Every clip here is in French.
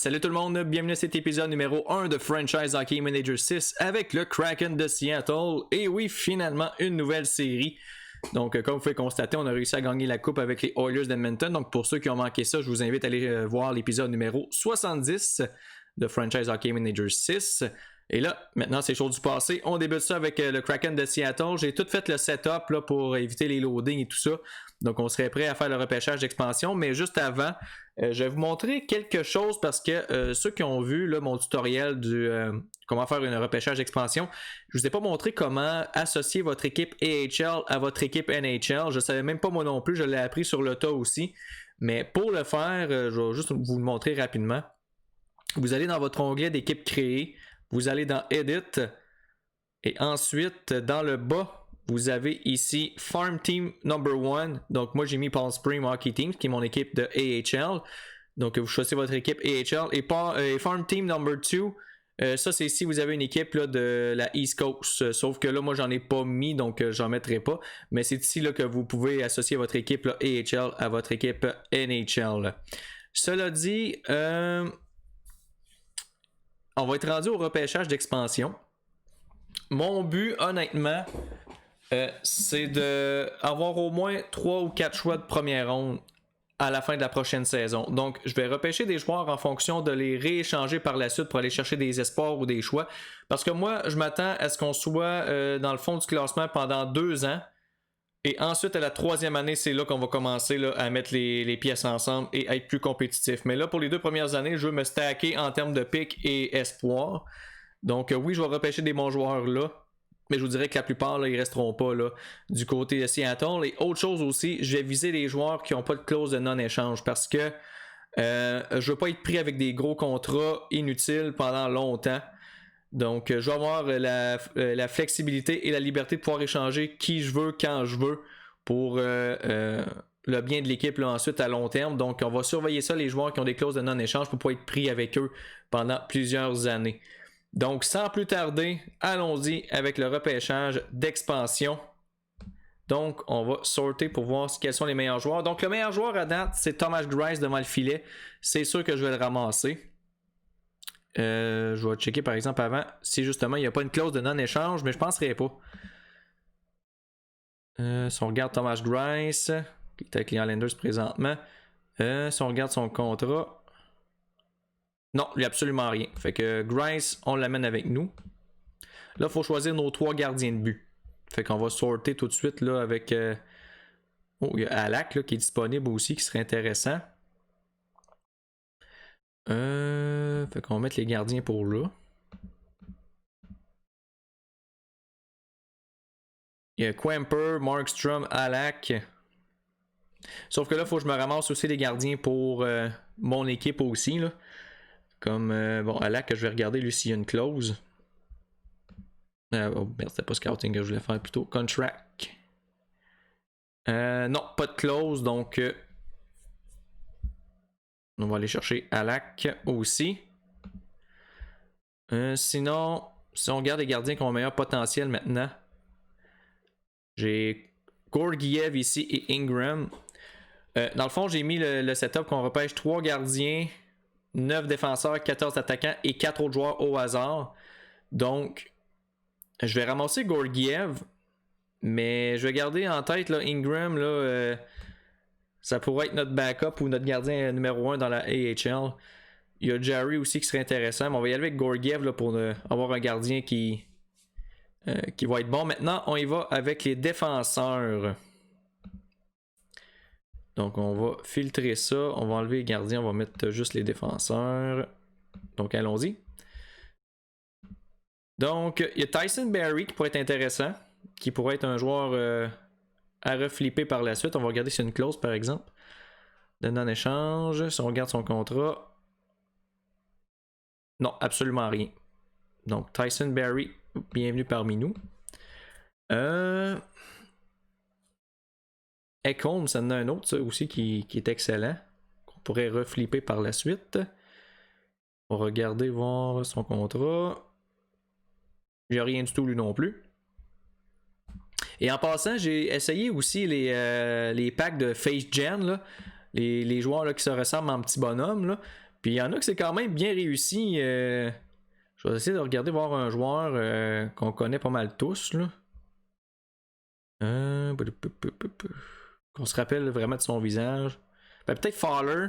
Salut tout le monde, bienvenue à cet épisode numéro 1 de Franchise Hockey Manager 6 avec le Kraken de Seattle. Et oui, finalement, une nouvelle série. Donc, comme vous pouvez constater, on a réussi à gagner la coupe avec les Oilers d'Edmonton. Donc, pour ceux qui ont manqué ça, je vous invite à aller voir l'épisode numéro 70 de Franchise Hockey Manager 6. Et là, maintenant, c'est chose du passé. On débute ça avec le Kraken de Seattle. J'ai tout fait le setup là, pour éviter les loadings et tout ça. Donc, on serait prêt à faire le repêchage d'expansion. Mais juste avant, je vais vous montrer quelque chose parce que ceux qui ont vu là, mon tutoriel du comment faire un repêchage d'expansion, je ne vous ai pas montré comment associer votre équipe AHL à votre équipe NHL. Je ne savais même pas moi non plus. Je l'ai appris sur le tas aussi. Mais pour le faire, je vais juste vous le montrer rapidement. Vous allez dans votre onglet d'équipe créée. Vous allez dans Edit et ensuite dans le bas, vous avez ici Farm Team Number 1. Donc moi j'ai mis Palm Spring Hockey Team qui est mon équipe de AHL. Donc vous choisissez votre équipe AHL et Farm Team Number 2. Ça c'est si vous avez une équipe là, de la East Coast. Sauf que là moi j'en ai pas mis donc j'en mettrai pas. Mais c'est ici là, que vous pouvez associer votre équipe là, AHL à votre équipe NHL. Cela dit... on va être rendu au repêchage d'expansion. Mon but, honnêtement, c'est d'avoir au moins 3 ou 4 choix de première ronde à la fin de la prochaine saison. Donc, je vais repêcher des joueurs en fonction de les rééchanger par la suite pour aller chercher des espoirs ou des choix. Parce que moi, je m'attends à ce qu'on soit dans le fond du classement pendant 2 ans. Et ensuite, à la 3e année, c'est là qu'on va commencer là, à mettre les pièces ensemble et être plus compétitif. Mais là, pour les 2 premières années, je veux me stacker en termes de pick et espoir. Donc oui, je vais repêcher des bons joueurs là. Mais je vous dirais que la plupart, là, ils resteront pas là, du côté de Seattle. Et autre chose aussi, je vais viser les joueurs qui n'ont pas de clause de non-échange parce que je veux pas être pris avec des gros contrats inutiles pendant longtemps. Donc, je vais avoir la flexibilité et la liberté de pouvoir échanger qui je veux, quand je veux, pour le bien de l'équipe là, ensuite à long terme. Donc, on va surveiller ça, les joueurs qui ont des clauses de non-échange pour ne pas être pris avec eux pendant plusieurs années. Donc, sans plus tarder, allons-y avec le repêchage d'expansion. Donc, on va sorter pour voir quels sont les meilleurs joueurs. Donc, le meilleur joueur à date, c'est Thomas Greiss devant le filet. C'est sûr que je vais le ramasser. Je vais checker par exemple avant si justement il n'y a pas une clause de non-échange, mais je ne penserais pas. Si on regarde Thomas Greiss, qui est avec les Islanders présentement, si on regarde son contrat, non, il n'y a absolument rien. Fait que Greiss, on l'amène avec nous. Là, il faut choisir nos 3 gardiens de but. Fait qu'on va sorter tout de suite là, avec. Oh, il y a Alak là, qui est disponible aussi, qui serait intéressant. Fait qu'on va mettre les gardiens pour là. Il y a Quemper, Markstrom, Alak. Sauf que là, il faut que je me ramasse aussi les gardiens pour mon équipe aussi. Là. Comme, bon, Alak, je vais regarder lui s'il y a une clause. Oh merde, c'était pas scouting que je voulais faire plutôt. Contract. Non, pas de clause, donc... on va aller chercher Alak aussi. Sinon, si on regarde les gardiens qui ont un meilleur potentiel maintenant, j'ai Gorgiev ici et Ingram. Dans le fond, j'ai mis le setup qu'on repêche 3 gardiens, 9 défenseurs, 14 attaquants et 4 autres joueurs au hasard. Donc, je vais ramasser Gorgiev, mais je vais garder en tête là, Ingram, là, ça pourrait être notre backup ou notre gardien numéro 1 dans la AHL. Il y a Jarry aussi qui serait intéressant, mais on va y aller avec Gorgiev là, pour avoir un gardien qui va être bon. Maintenant, on y va avec les défenseurs. Donc, on va filtrer ça. On va enlever les gardiens. On va mettre juste les défenseurs. Donc, allons-y. Donc, il y a Tyson Barrie qui pourrait être intéressant. Qui pourrait être un joueur à reflipper par la suite. On va regarder s'il y a une clause, par exemple. De non-échange. Si on regarde son contrat. Non, absolument rien. Donc, Tyson Barrie, bienvenue parmi nous. Ekholm, ça en a un autre ça, aussi qui est excellent. Qu'on pourrait reflipper par la suite. On va regarder, voir son contrat. Il n'y a rien du tout lui non plus. Et en passant, j'ai essayé aussi les packs de Face Gen, là, les joueurs là, qui se ressemblent en petits bonhommes. Là. Puis il y en a que c'est quand même bien réussi. Je vais essayer de regarder, voir un joueur qu'on connaît pas mal tous. Là. Qu'on se rappelle vraiment de son visage. Ben, peut-être Fowler.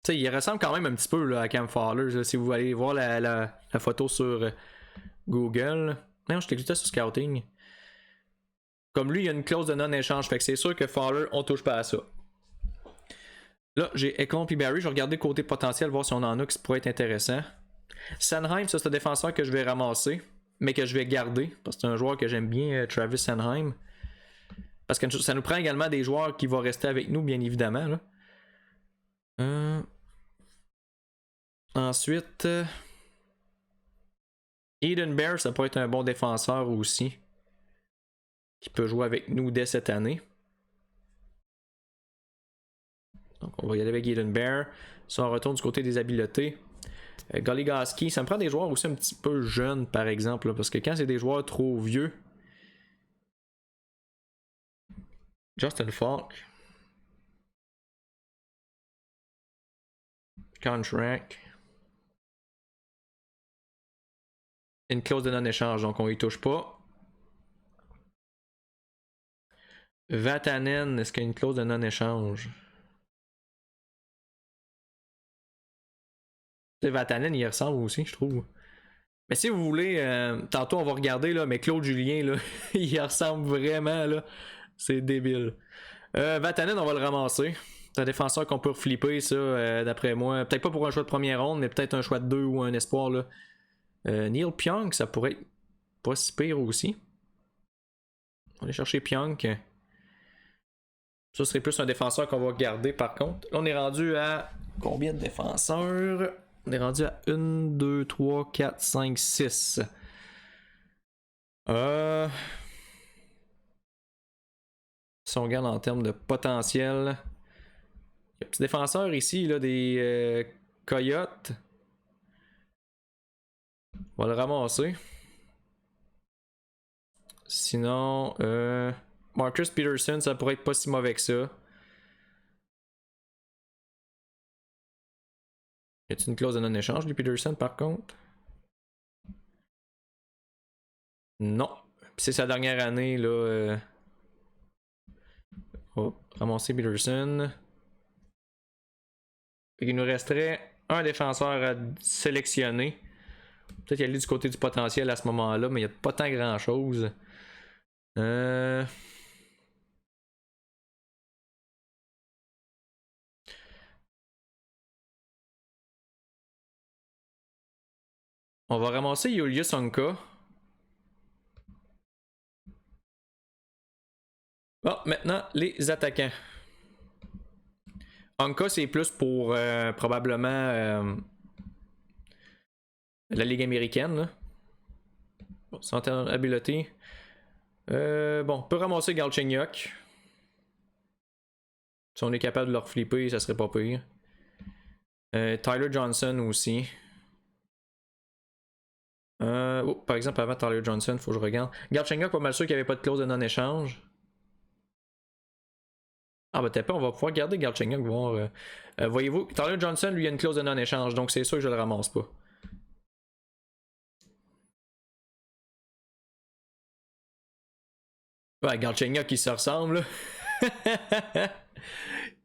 T'sais, il ressemble quand même un petit peu là, à Cam Fowler. Là, si vous allez voir la photo sur Google. Non, je t'écoutais sur Scouting. Comme lui, il y a une clause de non-échange. Fait que c'est sûr que Fowler, on touche pas à ça. Là, j'ai Eklund et Barry. Je vais regarder côté potentiel, voir si on en a qui pourrait être intéressant. Sanheim, ça c'est un défenseur que je vais ramasser, mais que je vais garder. Parce que c'est un joueur que j'aime bien, Travis Sanheim. Parce que ça nous prend également des joueurs qui vont rester avec nous, bien évidemment. Là. Ensuite, Eden Bear, ça peut être un bon défenseur aussi. Qui peut jouer avec nous dès cette année. Donc on va y aller avec Eden Bear. Si on retourne du côté des habiletés. Goligoski, ça me prend des joueurs aussi un petit peu jeunes par exemple. Là, parce que quand c'est des joueurs trop vieux. Justin Falk. Contract. Une clause de non-échange, donc on y touche pas. Vatanen, est-ce qu'il y a une clause de non-échange? Vatanen, il ressemble aussi, je trouve. Mais si vous voulez, tantôt on va regarder, là, mais Claude Julien, là, il ressemble vraiment, là. C'est débile. Vatanen, on va le ramasser. C'est un défenseur qu'on peut flipper, ça, d'après moi. Peut-être pas pour un choix de première ronde, mais peut-être un choix de 2 ou un espoir, là. Neil Pionk, ça pourrait être pas si pire aussi. On va aller chercher Pionk. Ça serait plus un défenseur qu'on va garder par contre. Là, on est rendu à combien de défenseurs? On est rendu à 1, 2, 3, 4, 5, 6. Si on regarde en termes de potentiel, il y a un petit défenseur ici, là, des Coyotes. On va le ramasser. Sinon, Marcus Peterson, ça pourrait être pas si mauvais que ça. Y a-t-il une clause de non-échange du Peterson par contre? Non. Puis c'est sa dernière année, là. Oh, ramasser Peterson. Il nous resterait un défenseur à sélectionner. Peut-être y aller du côté du potentiel à ce moment-là, mais il n'y a pas tant grand-chose. On va ramasser Julius Onka. Bon, maintenant, les attaquants. Onka, c'est plus pour probablement la Ligue américaine. Là. Bon, santé habileté. Bon, on peut ramasser Galchenyuk. Si on est capable de leur flipper, ça serait pas pire. Tyler Johnson aussi. Par exemple, avant Tyler Johnson, faut que je regarde. Galchenyuk, pas mal sûr qu'il n'y avait pas de clause de non-échange. Ah bah t'es pas, on va pouvoir garder Galchenyuk, voir. Voyez-vous, Tyler Johnson, lui, a une clause de non-échange, donc c'est sûr que je le ramasse pas. Ouais, Galchenyuk, il se ressemble, là.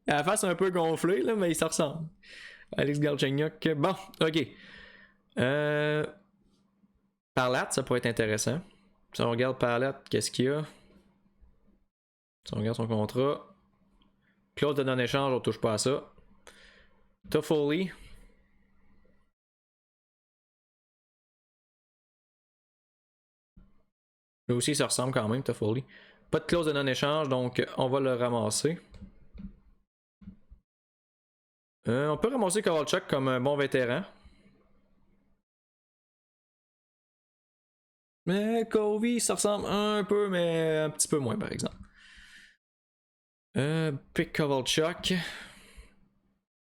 À la face un peu gonflée, là, mais il se ressemble. Alex Galchenyuk. Bon, ok. Parlat, ça pourrait être intéressant. Si on regarde Parlat, qu'est-ce qu'il y a? Si on regarde son contrat. Clause de non-échange, on touche pas à ça. Toffoli. Lui aussi, ça ressemble quand même, Toffoli. Pas de clause de non-échange, donc on va le ramasser. On peut ramasser Kovalchuk comme un bon vétéran. Mais Covey, ça ressemble un peu, mais un petit peu moins, par exemple. Pick Kovalchuk.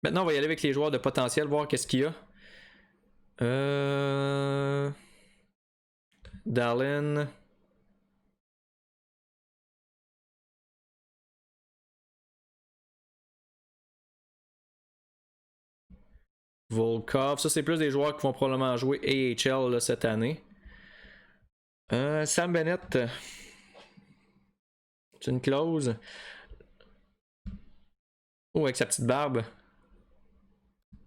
Maintenant, on va y aller avec les joueurs de potentiel, voir qu'est-ce qu'il y a. Dallin. Volkov. Ça, c'est plus des joueurs qui vont probablement jouer AHL là, cette année. Sam Bennett. C'est une clause. Oh, avec sa petite barbe.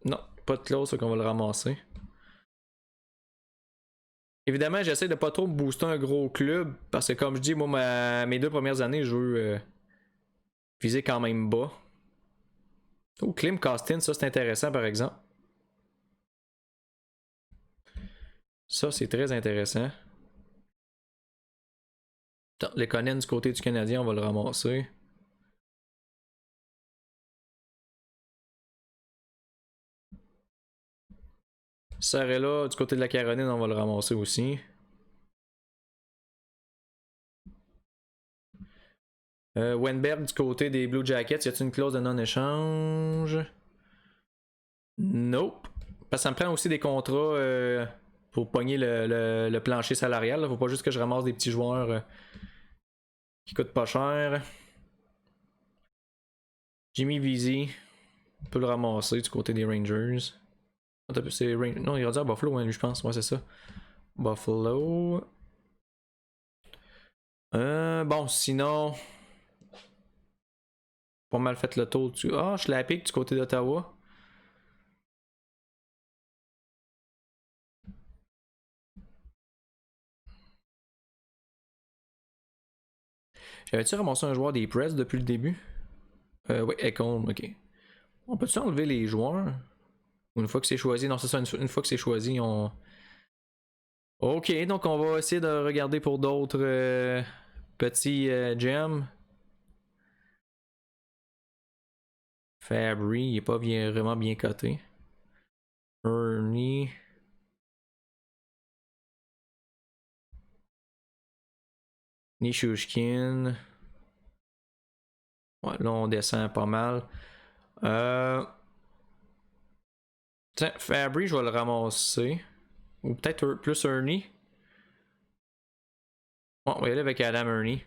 Non, pas de clause, qu'on va le ramasser. Évidemment, j'essaie de pas trop booster un gros club parce que, comme je dis, moi, mes 2 premières années, je veux viser quand même bas. Oh, Klim Kostin, ça c'est intéressant par exemple. Ça, c'est très intéressant. Le Conan du côté du Canadien, on va le ramasser. Sarella du côté de la Caroline, on va le ramasser aussi. Wenberg du côté des Blue Jackets, y a-t-il une clause de non-échange? Nope. Parce que ça me prend aussi des contrats pour pogner le plancher salarial. Là. Faut pas juste que je ramasse des petits joueurs qui coûtent pas cher. Jimmy Vesey, on peut le ramasser du côté des Rangers. Non, il est rendu à Buffalo, hein, lui, je pense. Ouais, c'est ça. Buffalo. Bon, sinon. Pas mal fait le tour dessus. Ah, je l'ai piqué du côté d'Ottawa. J'avais-tu ramassé un joueur des Press depuis le début? Oui, Econ, ok. On peut-tu enlever les joueurs? Une fois que c'est choisi, non, c'est ça, une fois que c'est choisi, on. Ok, donc on va essayer de regarder pour d'autres petits gems. Fabry, il est pas vraiment bien coté. Ernie. Nishushkin. Ouais, là on descend pas mal. Tiens, Fabry, je vais le ramasser. Ou peut-être plus Ernie. Bon, on va y aller avec Adam Ernie.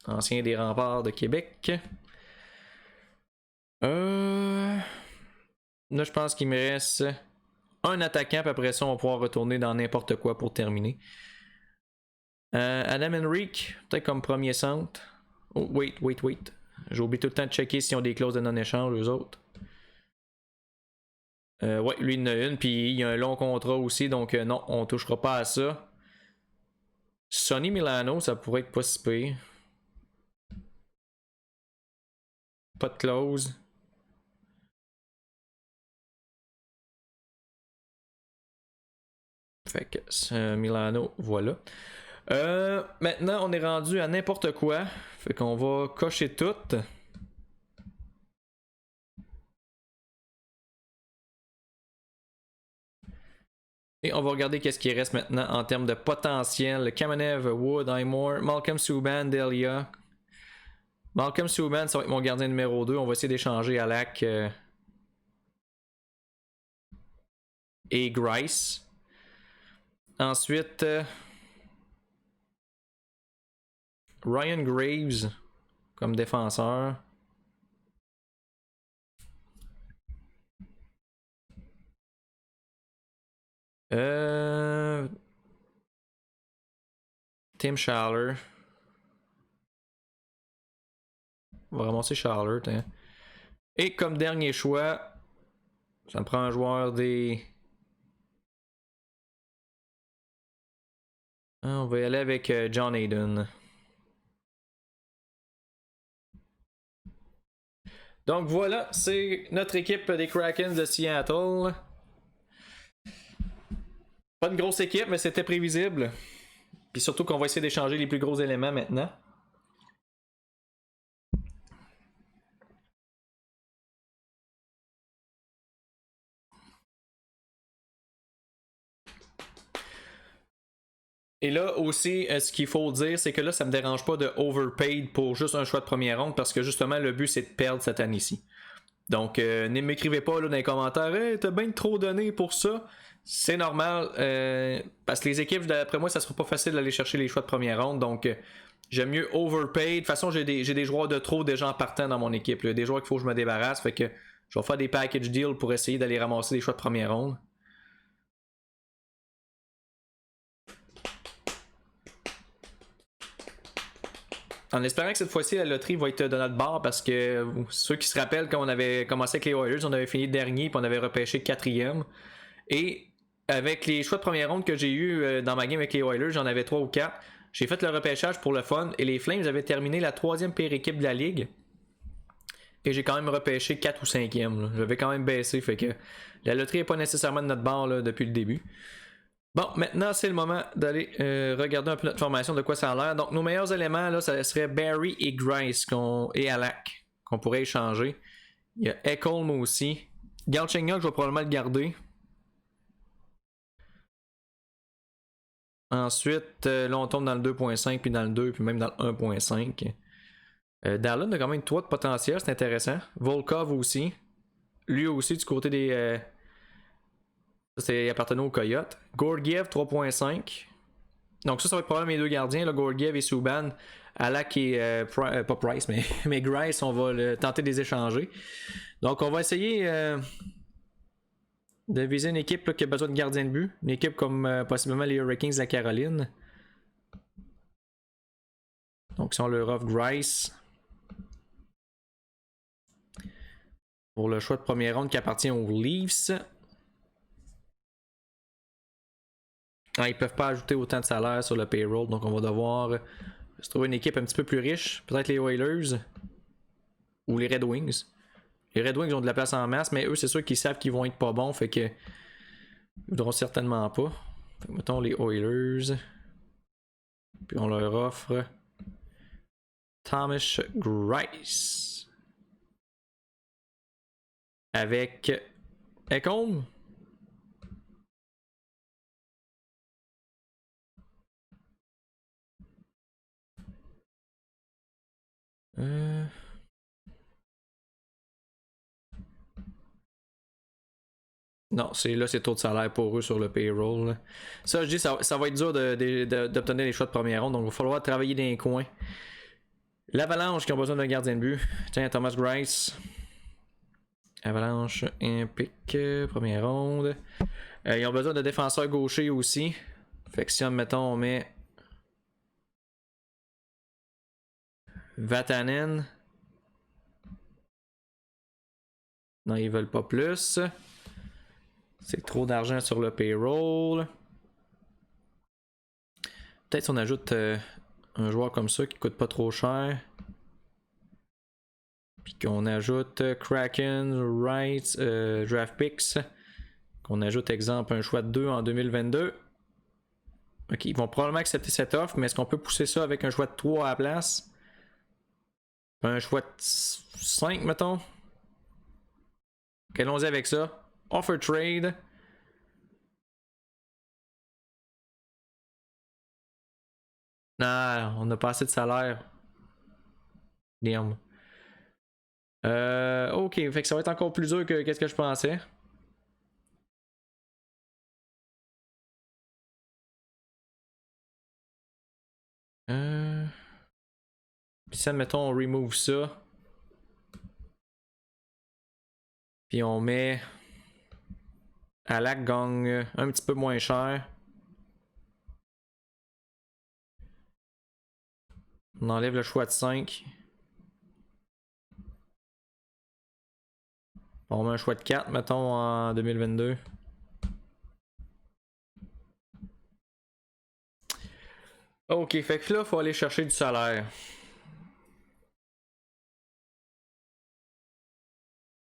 Ancien des remparts de Québec. Là, je pense qu'il me reste un attaquant, puis après ça, on va pouvoir retourner dans n'importe quoi pour terminer. Adam Henrique, peut-être comme premier centre. Oh, wait. J'ai oublié tout le temps de checker s'ils ont des clauses de non-échange, eux autres. Ouais, lui, il en a une, puis il y a un long contrat aussi, donc non, on touchera pas à ça. Sonny Milano, ça pourrait être pas si pire. Pas de clause. Fait que Milano, voilà. Maintenant, on est rendu à n'importe quoi. Fait qu'on va cocher tout. Et on va regarder qu'est-ce qui reste maintenant en termes de potentiel. Kamenev, Wood, Highmore, Malcolm Subban, Delia. Malcolm Subban, ça va être mon gardien numéro 2. On va essayer d'échanger Alak et Grice. Ensuite, Ryan Graves comme défenseur. Tim Schaller. On va ramasser Schaller. Hein. Et comme dernier choix, ça me prend un joueur des. On va y aller avec John Hayden. Donc voilà, c'est notre équipe des Kraken de Seattle. Pas une grosse équipe, mais c'était prévisible. Puis surtout qu'on va essayer d'échanger les plus gros éléments maintenant. Et là aussi, ce qu'il faut dire, c'est que là, ça me dérange pas de overpaid pour juste un choix de première ronde parce que justement, le but, c'est de perdre cette année-ci. Donc, ne m'écrivez pas là, dans les commentaires, hey, t'as bien trop donné pour ça. C'est normal, parce que les équipes, d'après moi, ça sera pas facile d'aller chercher les choix de première ronde. Donc, j'aime mieux overpaid. De toute façon, j'ai des joueurs de trop déjà en partant dans mon équipe. Là. Des joueurs qu'il faut que je me débarrasse. Fait que Je vais faire des package deals pour essayer d'aller ramasser des choix de première ronde. En espérant que cette fois-ci, la loterie va être de notre bord parce que ceux qui se rappellent quand on avait commencé avec les Oilers, on avait fini dernier puis on avait repêché quatrième. Et avec les choix de première ronde que j'ai eu dans ma game avec les Oilers, j'en avais 3 ou 4. J'ai fait le repêchage pour le fun et les Flames avaient terminé la 3e pire équipe de la ligue. Et j'ai quand même repêché 4 ou 5e. J'avais quand même baissé, fait que la loterie n'est pas nécessairement de notre bord là, depuis le début. Bon, maintenant c'est le moment d'aller regarder un peu notre formation, de quoi ça a l'air. Donc nos meilleurs éléments, là, ça serait Barry et Grice et Alak qu'on pourrait échanger. Il y a Ekholm aussi. Galchenyuk, je vais probablement le garder. Ensuite, là on tombe dans le 2.5, puis dans le 2, puis même dans le 1.5. Darlin a quand même 3 de potentiel, c'est intéressant. Volkov aussi. Lui aussi du côté des... c'est appartenant au Coyote. Georgiev 3.5. Donc ça va être probablement mes deux gardiens, là, Georgiev et Subban. Alak et pas Price, mais Grice, on va tenter de les échanger. Donc on va essayer de viser une équipe là, qui a besoin de gardien de but. Une équipe comme possiblement les Hurricanes de la Caroline. Donc si on leur offre Grice. Pour le choix de première ronde qui appartient aux Leafs. Ah, ils peuvent pas ajouter autant de salaire sur le payroll, donc on va devoir se trouver une équipe un petit peu plus riche. Peut-être les Oilers ou les Red Wings. Les Red Wings ont de la place en masse, mais eux, c'est sûr qu'ils savent qu'ils vont être pas bons, fait que ils voudront certainement pas. Fait que mettons les Oilers. Puis on leur offre Thomas Greiss. Avec Ekholm. Non, c'est taux de salaire pour eux sur le payroll. Là. Ça, je dis, ça va être dur d'obtenir les choix de première ronde, donc il va falloir travailler dans les coins. L'Avalanche qui ont besoin d'un gardien de but. Tiens, Thomas Greiss. Avalanche, un pick, première ronde. Ils ont besoin de défenseurs gauchers aussi. Fait que si, mettons, on met Vatanen. Non, ils veulent pas plus. C'est trop d'argent sur le payroll. Peut-être si on ajoute un joueur comme ça qui coûte pas trop cher. Puis qu'on ajoute Kraken, Rights, Draft Picks. Qu'on ajoute, exemple, un choix de 2 en 2022. Ok, ils vont probablement accepter cette offre, mais est-ce qu'on peut pousser ça avec un choix de 3 à la place? Un choix de 5, mettons. Ok, allons-y avec ça. Offer trade. Non, on n'a pas assez de salaire. Damn. Ok, fait que ça va être encore plus dur que qu'est-ce que je pensais. Puis ça, mettons, on remove ça. Puis on met Alak gagne un petit peu moins cher. On enlève le choix de 5. On met un choix de 4, mettons, en 2022. Ok, fait que là, il faut aller chercher du salaire.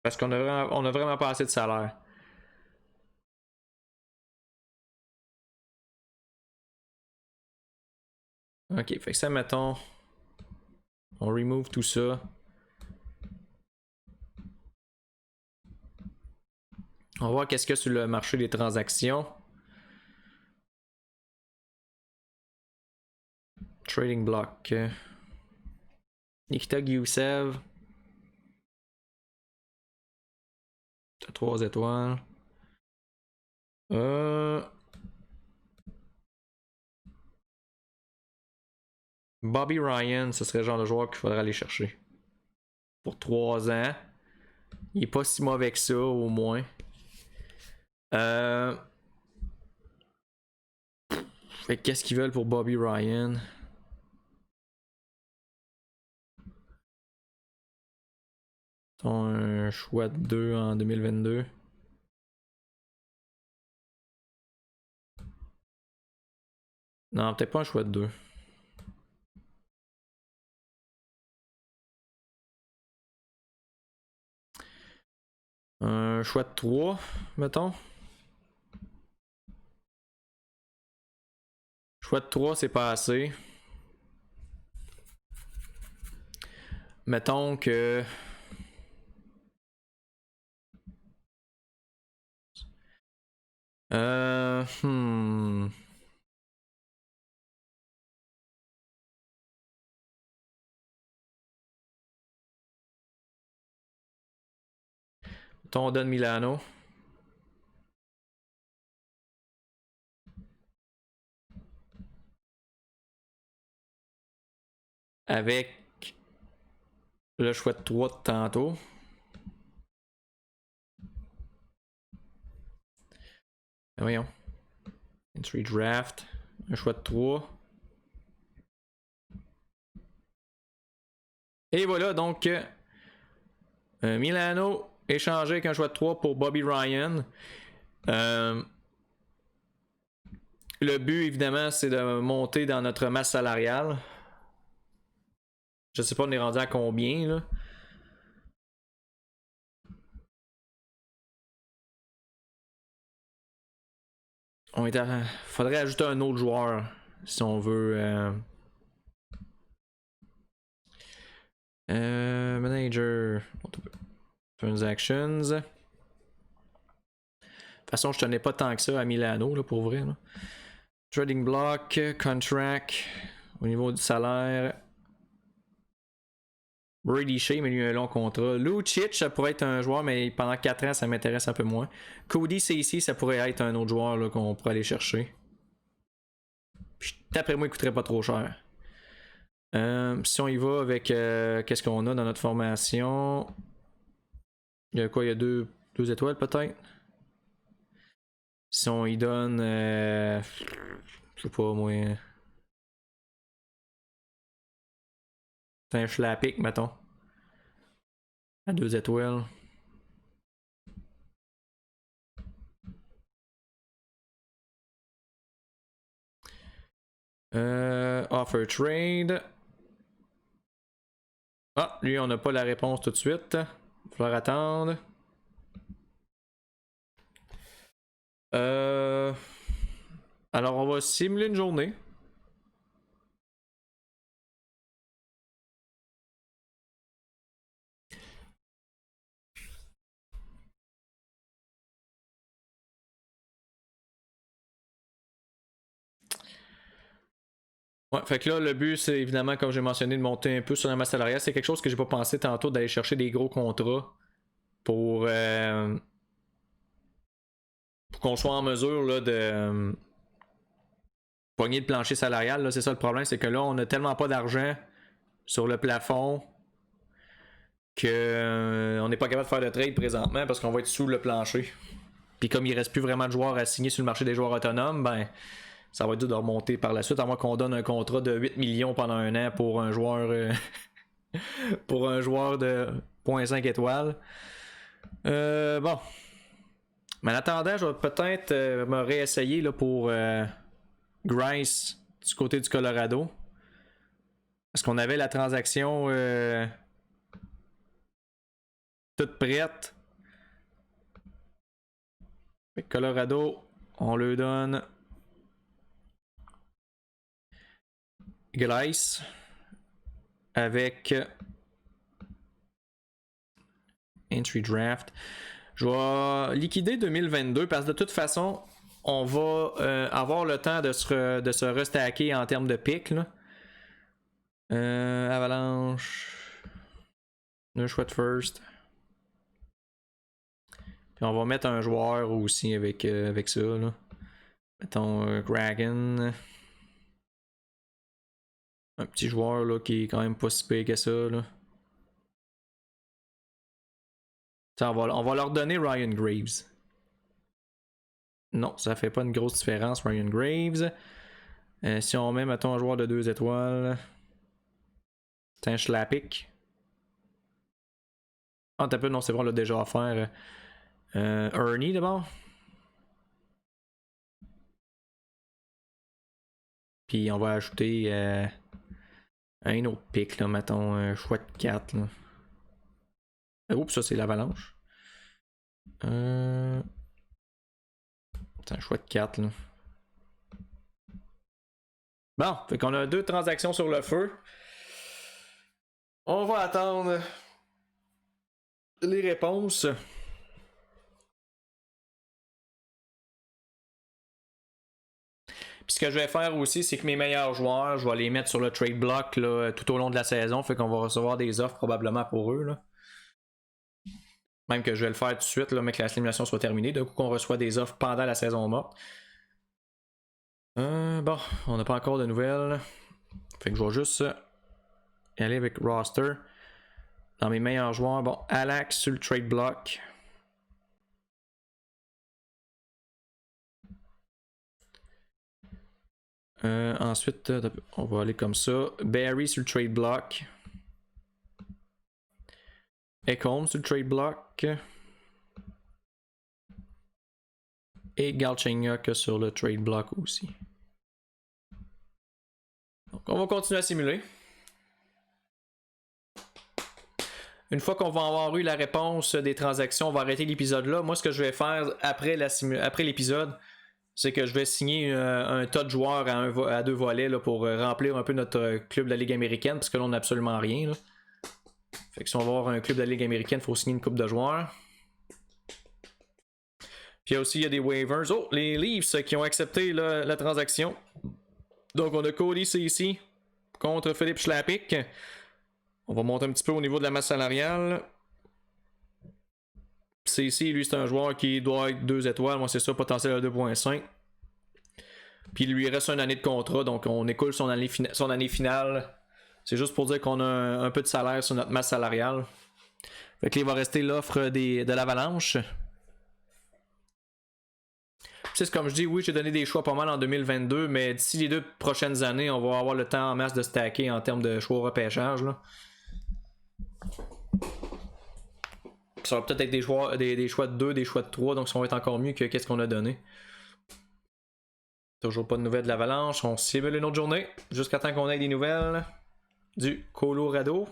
Parce qu'on a vraiment pas assez de salaire. Ok, fait que ça, mettons, on remove tout ça. On va voir qu'est-ce qu'il y a sur le marché des transactions. Trading block. Nikita Gusev. 3 étoiles. Bobby Ryan, ce serait le genre de joueur qu'il faudrait aller chercher. Pour 3 ans. Il est pas si mauvais que ça, au moins. Fait qu'est-ce qu'ils veulent pour Bobby Ryan? Ils ont un choix de 2 en 2022. Non, peut-être pas un choix de 2. Un choix de 3, mettons. Choix de 3, c'est pas assez. Mettons que. Hmm. Mettons, on donne Milano. Avec le choix de 3 de tantôt. Ben voyons. Entry draft. Un choix de 3. Et voilà, donc. Milano échangé avec un choix de 3 pour Bobby Ryan. Le but, évidemment, c'est de monter dans notre masse salariale. Je sais pas, on est rendu à combien, là. On est à... Faudrait ajouter un autre joueur si on veut. Manager. Transactions. De toute façon, je tenais pas tant que ça à Milano, là, pour vrai. Là. Trading block, contract. Au niveau du salaire. Brady Shea, mais lui a un long contrat. Lucic, ça pourrait être un joueur, mais pendant 4 ans, ça m'intéresse un peu moins. Cody CC, ça pourrait être un autre joueur là, qu'on pourrait aller chercher. Puis, d'après moi, il coûterait pas trop cher. Si on y va avec qu'est-ce qu'on a dans notre formation. Il y a quoi? Il y a deux étoiles peut-être? Si on y donne. Je sais pas moi. C'est un Schlappick, mettons. À 2 étoiles. Offer trade. Ah, lui, on n'a pas la réponse tout de suite. Il va falloir attendre. Alors, on va simuler une journée. Ouais, fait que là, le but, c'est évidemment, comme j'ai mentionné, de monter un peu sur la masse salariale. C'est quelque chose que j'ai pas pensé tantôt d'aller chercher des gros contrats pour, pour qu'on soit en mesure là, de pogner le plancher salarial. Là, c'est ça le problème, c'est que là, on a tellement pas d'argent sur le plafond que on n'est pas capable de faire de trade présentement parce qu'on va être sous le plancher. Puis comme il reste plus vraiment de joueurs à signer sur le marché des joueurs autonomes, ben ça va être dur de remonter par la suite, à moins qu'on donne un contrat de 8 millions pendant un an pour un joueur pour un joueur de 0.5 étoiles. Bon. Mais en attendant, je vais peut-être me réessayer là, pour Grice du côté du Colorado. Parce qu'on avait la transaction toute prête. Fait que Colorado, on le donne Grice avec Entry Draft. Je vais liquider 2022 parce que de toute façon, on va avoir le temps de se restacker en termes de pick. Avalanche. Un choix de first. Puis on va mettre un joueur aussi avec ça. Là. Mettons Kraken. Un petit joueur là, qui est quand même pas si pire que ça. Là. T'sais, on va leur donner Ryan Graves. Non, ça fait pas une grosse différence, Ryan Graves. Si on met, mettons, un joueur de 2 étoiles. C'est un Schlappick. Ah, t'as peu, non, c'est vrai, on l'a déjà offert. Ernie d'abord. Puis on va ajouter un autre pic, là, mettons, un choix de 4. Là. Oups, ça c'est l'avalanche. C'est un choix de 4. Là. Bon, fait qu'on a 2 transactions sur le feu. On va attendre les réponses. Puis ce que je vais faire aussi, c'est que mes meilleurs joueurs, je vais les mettre sur le trade block là, tout au long de la saison. Fait qu'on va recevoir des offres probablement pour eux. Là. Même que je vais le faire tout de suite, là, mais que la simulation soit terminée. D'un coup qu'on reçoit des offres pendant la saison morte. Bon, on n'a pas encore de nouvelles. Fait que je vais juste y aller avec roster. Dans mes meilleurs joueurs, bon, Alex sur le trade block. Ensuite, on va aller comme ça. Barry sur le trade block. Ekholm sur le trade block. Et Galchenyuk sur le trade block aussi. Donc on va continuer à simuler. Une fois qu'on va avoir eu la réponse des transactions, on va arrêter l'épisode là. Moi, ce que je vais faire après l'épisode, c'est que je vais signer un tas de joueurs à 2 volets là, pour remplir un peu notre club de la Ligue américaine, parce que là, on n'a absolument rien. Là. Fait que si on va avoir un club de la Ligue américaine, il faut signer une coupe de joueurs. Puis aussi, il y a des waivers. Oh, les Leafs qui ont accepté là, la transaction. Donc, on a Cody Ceci contre Philippe Schlappick. On va monter un petit peu au niveau de la masse salariale. Ceci, lui, c'est un joueur qui doit être 2 étoiles. Moi, c'est ça, potentiel à 2.5. Puis il lui reste une année de contrat, donc on écoule son année finale. C'est juste pour dire qu'on a un peu de salaire sur notre masse salariale. Fait que là, il va rester l'offre de l'Avalanche. C'est comme je dis, oui, j'ai donné des choix pas mal en 2022, mais d'ici les 2 prochaines années, on va avoir le temps en masse de stacker en termes de choix au repêchage. Là. Ça va peut-être être des choix de 2, des choix de 3, donc ça va être encore mieux que qu'est-ce qu'on a donné. Toujours pas de nouvelles de l'Avalanche. On simule une autre journée jusqu'à temps qu'on ait des nouvelles du Colorado.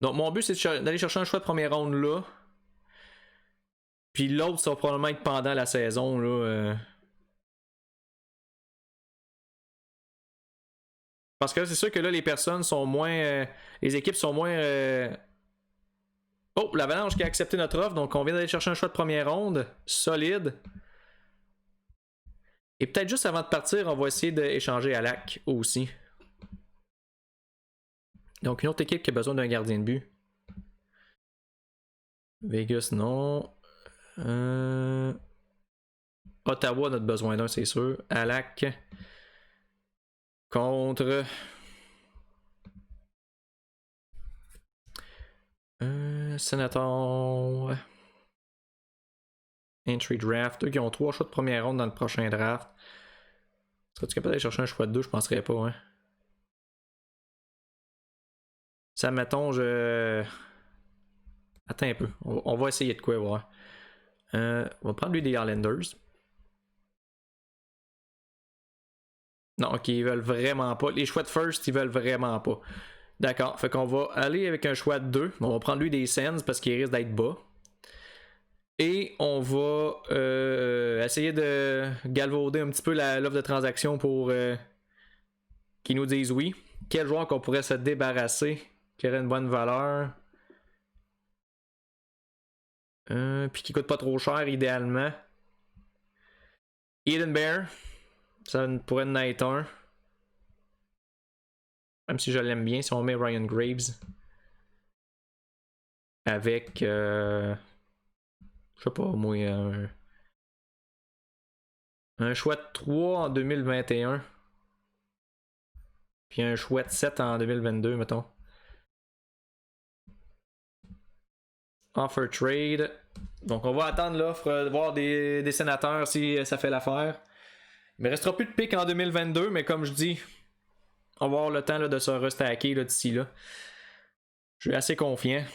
Donc mon but c'est d'aller chercher un choix de première ronde là. Puis l'autre ça va probablement être pendant la saison là. Parce que c'est sûr que là les personnes sont moins. Les équipes sont moins. Oh, l'Avalanche qui a accepté notre offre, donc on vient d'aller chercher un choix de première ronde, solide. Et peut-être juste avant de partir, on va essayer d'échanger à Lac aussi. Donc une autre équipe qui a besoin d'un gardien de but. Vegas, non. Ottawa, notre besoin d'un, c'est sûr. Alak contre. Sénateur. Entry draft. Eux qui ont 3 choix de première ronde dans le prochain draft. Serais-tu capable d'aller chercher un choix de 2? Je penserais pas, hein. Ça, mettons, je. Attends un peu. On va essayer de quoi voir. On va prendre lui des Islanders. Non, ok, ils veulent vraiment pas. Les choix de first, ils veulent vraiment pas. D'accord, fait qu'on va aller avec un choix de 2. On va prendre lui des Sens parce qu'il risque d'être bas. Et on va essayer de galvauder un petit peu l'offre de transaction pour qu'ils nous disent oui. Quel joueur qu'on pourrait se débarrasser qui aurait une bonne valeur. Puis qui coûte pas trop cher idéalement. Eden Bear. Ça pourrait en être un. Même si je l'aime bien, si on met Ryan Graves. Avec je sais pas, moi, un chouette 3 en 2021. Puis un chouette 7 en 2022, mettons. Offer trade. Donc on va attendre l'offre, de voir des sénateurs si ça fait l'affaire. Il me restera plus de pick en 2022, mais comme je dis, on va avoir le temps là, de se restacker d'ici là. Je suis assez confiant. De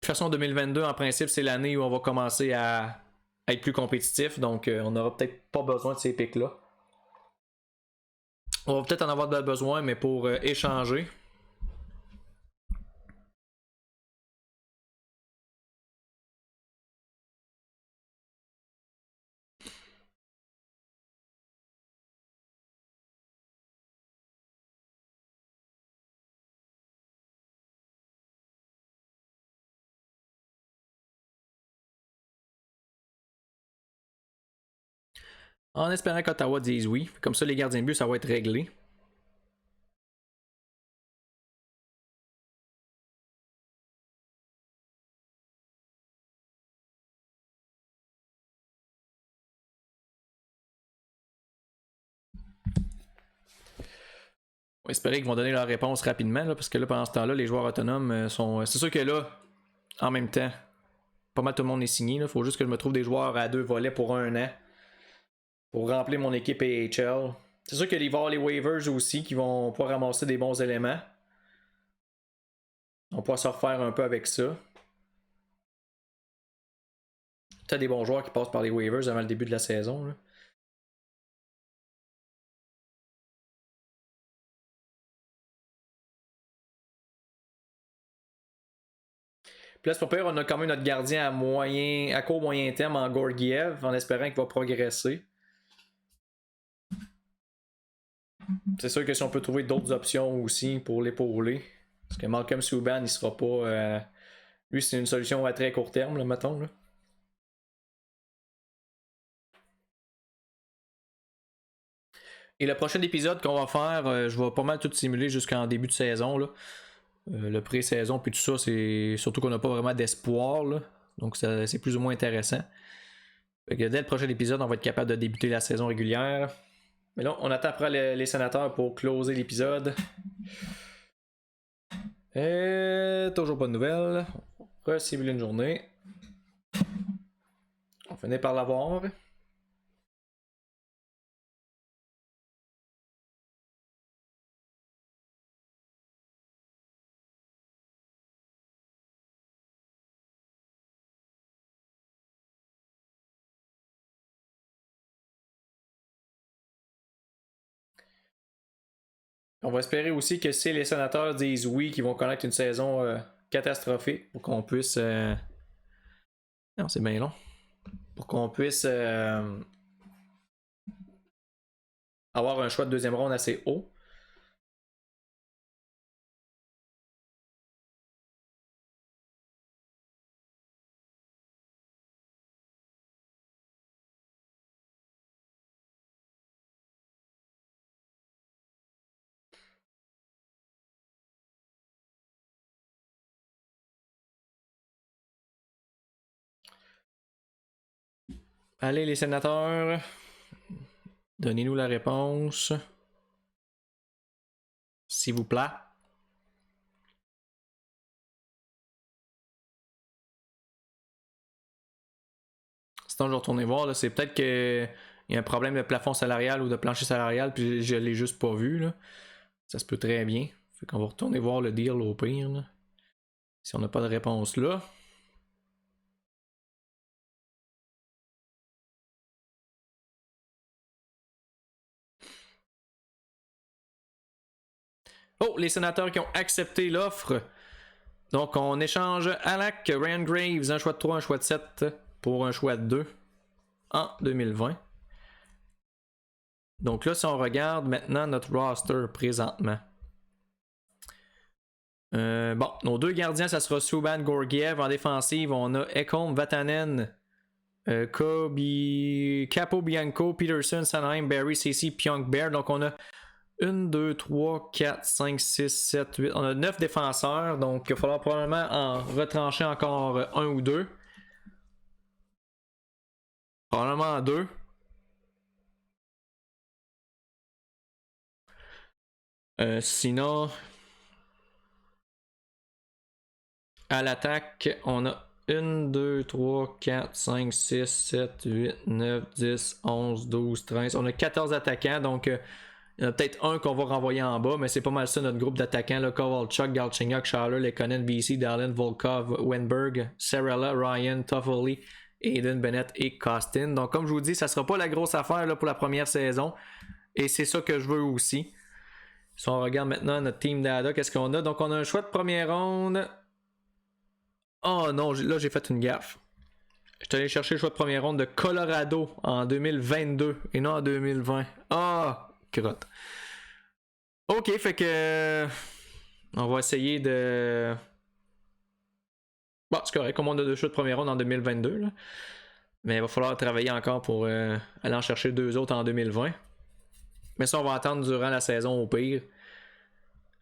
toute façon, 2022, en principe, c'est l'année où on va commencer à être plus compétitif. Donc, on n'aura peut-être pas besoin de ces picks-là. On va peut-être en avoir besoin, mais pour échanger. En espérant qu'Ottawa dise oui. Comme ça, les gardiens de but, ça va être réglé. On va espérer qu'ils vont donner leur réponse rapidement, là, parce que là, pendant ce temps-là, les joueurs autonomes sont. C'est sûr que là, en même temps, pas mal tout le monde est signé. Il faut juste que je me trouve des joueurs à 2 volets pour 1 an. Pour remplir mon équipe AHL. C'est sûr qu'il va y avoir les waivers aussi qui vont pouvoir ramasser des bons éléments. On pourra se refaire un peu avec ça. Peut-être des bons joueurs qui passent par les waivers avant le début de la saison. Là. Puis là, c'est pas pire, on a quand même notre gardien à court moyen terme en Gorgiev, en espérant qu'il va progresser. C'est sûr que si on peut trouver d'autres options aussi pour l'épauler. Parce que Malcolm Subban, il sera pas. Lui, c'est une solution à très court terme, là, mettons. Là. Et le prochain épisode qu'on va faire, je vais pas mal tout simuler jusqu'en début de saison. Là. Le pré-saison, puis tout ça, c'est surtout qu'on n'a pas vraiment d'espoir. Là. Donc, c'est plus ou moins intéressant. Fait que dès le prochain épisode, on va être capable de débuter la saison régulière. Mais là, on attend après les sénateurs pour closer l'épisode. Et toujours pas de nouvelles. On va simuler une journée. On finit par l'avoir. On va espérer aussi que si les sénateurs disent oui, qu'ils vont connaître une saison catastrophique pour qu'on puisse. Non, c'est bien long. Pour qu'on puisse avoir un choix de deuxième ronde assez haut. Allez, les sénateurs, donnez-nous la réponse. S'il vous plaît. Sinon, je vais retourner voir. Là, c'est peut-être qu'il y a un problème de plafond salarial ou de plancher salarial, puis je l'ai juste pas vu. Là. Ça se peut très bien. Fait qu'on va retourner voir le deal au pire. Là. Si on n'a pas de réponse là. Oh, les sénateurs qui ont accepté l'offre. Donc, on échange Alak, Ryan Graves, un choix de 3, un choix de 7 pour un choix de 2 en 2020. Donc là, si on regarde maintenant notre roster présentement. Bon, nos deux gardiens, ça sera Subban, Gorgiev. En défensive, on a Ekholm, Vatanen, Capo Bianco, Peterson, Sanheim, Barry, Ceci, Pionk, Bear. Donc on a 1, 2, 3, 4, 5, 6, 7, 8. On a 9 défenseurs, donc il va falloir probablement en retrancher encore un ou deux. Probablement deux. Sinon, à l'attaque, on a 1, 2, 3, 4, 5, 6, 7, 8, 9, 10, 11, 12, 13. On a 14 attaquants, donc il y en a peut-être un qu'on va renvoyer en bas, mais c'est pas mal ça notre groupe d'attaquants. Kovalchuk, Galchenyuk, Schaller, Lekonen, BC, Dallin, Volkov, Wenberg, Sarella, Ryan, Toffoli, Aiden, Bennett et Costin. Donc comme je vous dis, ça sera pas la grosse affaire là, pour la première saison. Et c'est ça que je veux aussi. Si on regarde maintenant notre team data, qu'est-ce qu'on a? Donc on a un choix de première ronde. Oh non, là j'ai fait une gaffe. Je suis allé chercher le choix de première ronde de Colorado en 2022 et non en 2020. Ah, crotte. Ok, fait que on va essayer de... Bon, c'est correct, comme on a deux choix de première ronde en 2022, là. Mais il va falloir travailler encore pour aller en chercher deux autres en 2020. Mais ça, on va attendre durant la saison au pire.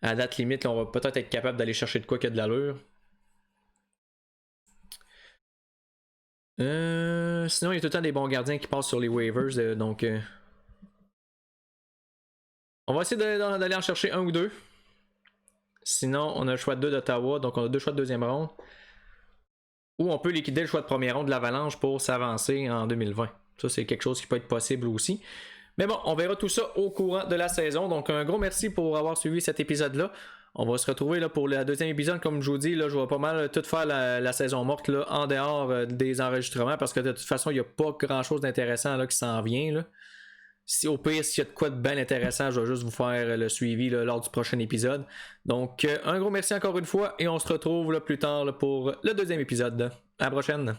À la date limite, là, on va peut-être être capable d'aller chercher de quoi qu'il y a de l'allure. Sinon, il y a tout le temps des bons gardiens qui passent sur les waivers, donc... On va essayer d'aller en chercher un ou deux. Sinon, on a le choix de 2 d'Ottawa, donc on a deux choix de deuxième ronde. Ou on peut liquider le choix de première ronde de l'Avalanche pour s'avancer en 2020. Ça, c'est quelque chose qui peut être possible aussi. Mais bon, on verra tout ça au courant de la saison. Donc, un gros merci pour avoir suivi cet épisode-là. On va se retrouver là, pour le deuxième épisode. Comme je vous dis, là, je vais pas mal tout faire la saison morte là, en dehors des enregistrements parce que de toute façon, il n'y a pas grand-chose d'intéressant là, qui s'en vient. Là. Si au pire, s'il y a de quoi de bien intéressant, je vais juste vous faire le suivi là, lors du prochain épisode. Donc, un gros merci encore une fois et on se retrouve là, plus tard là, pour le deuxième épisode. À la prochaine!